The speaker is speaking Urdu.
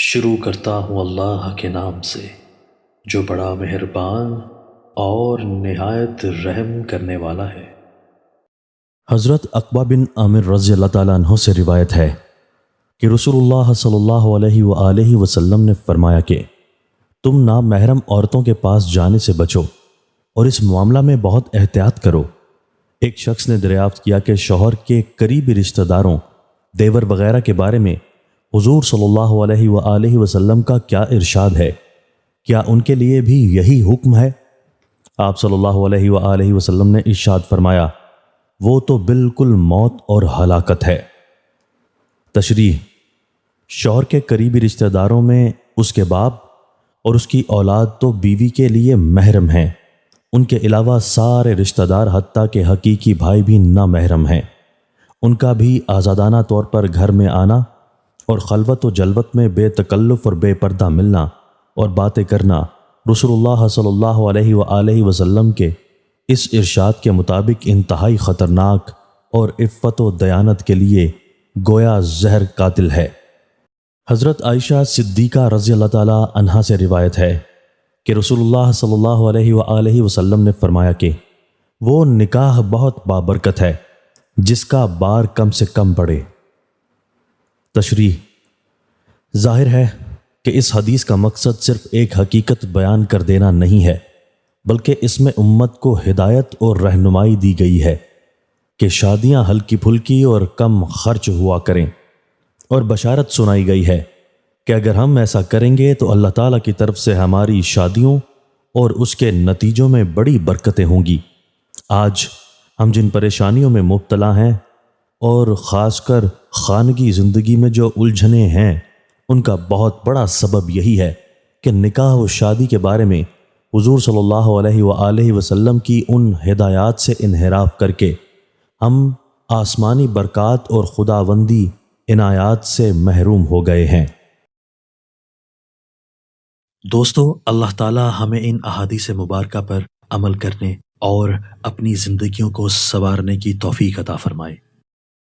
شروع کرتا ہوں اللہ کے نام سے جو بڑا مہربان اور نہایت رحم کرنے والا ہے۔ حضرت عقبہ بن عامر رضی اللہ تعالیٰ عنہ سے روایت ہے کہ رسول اللہ صلی اللہ علیہ وآلہ وسلم نے فرمایا کہ تم نامحرم عورتوں کے پاس جانے سے بچو اور اس معاملہ میں بہت احتیاط کرو۔ ایک شخص نے دریافت کیا کہ شوہر کے قریبی رشتہ داروں، دیور وغیرہ کے بارے میں حضور صلی اللہ علیہ وآلہ وسلم کا کیا ارشاد ہے؟ کیا ان کے لیے بھی یہی حکم ہے؟ آپ صلی اللہ علیہ وآلہ وسلم نے ارشاد فرمایا، وہ تو بالکل موت اور ہلاکت ہے۔ تشریح: شوہر کے قریبی رشتہ داروں میں اس کے باپ اور اس کی اولاد تو بیوی کے لیے محرم ہیں، ان کے علاوہ سارے رشتہ دار حتیٰ کہ حقیقی بھائی بھی نامحرم ہیں۔ ان کا بھی آزادانہ طور پر گھر میں آنا اور خلوت و جلوت میں بے تکلف اور بے پردہ ملنا اور باتیں کرنا رسول اللہ صلی اللہ علیہ وآلہ وسلم کے اس ارشاد کے مطابق انتہائی خطرناک اور عفت و دیانت کے لیے گویا زہر قاتل ہے۔ حضرت عائشہ صدیقہ رضی اللہ تعالیٰ عنہا سے روایت ہے کہ رسول اللہ صلی اللہ علیہ وآلہ وسلم نے فرمایا کہ وہ نکاح بہت بابرکت ہے جس کا بار کم سے کم پڑے۔ تشریح: ظاہر ہے کہ اس حدیث کا مقصد صرف ایک حقیقت بیان کر دینا نہیں ہے، بلکہ اس میں امت کو ہدایت اور رہنمائی دی گئی ہے کہ شادیاں ہلکی پھلکی اور کم خرچ ہوا کریں، اور بشارت سنائی گئی ہے کہ اگر ہم ایسا کریں گے تو اللہ تعالیٰ کی طرف سے ہماری شادیوں اور اس کے نتیجوں میں بڑی برکتیں ہوں گی۔ آج ہم جن پریشانیوں میں مبتلا ہیں اور خاص کر خانگی زندگی میں جو الجھنیں ہیں، ان کا بہت بڑا سبب یہی ہے کہ نکاح و شادی کے بارے میں حضور صلی اللہ علیہ وآلہ وسلم کی ان ہدایات سے انحراف کر کے ہم آسمانی برکات اور خداوندی عنایات سے محروم ہو گئے ہیں۔ دوستو، اللہ تعالی ہمیں ان احادیث مبارکہ پر عمل کرنے اور اپنی زندگیوں کو سنوارنے کی توفیق عطا فرمائے۔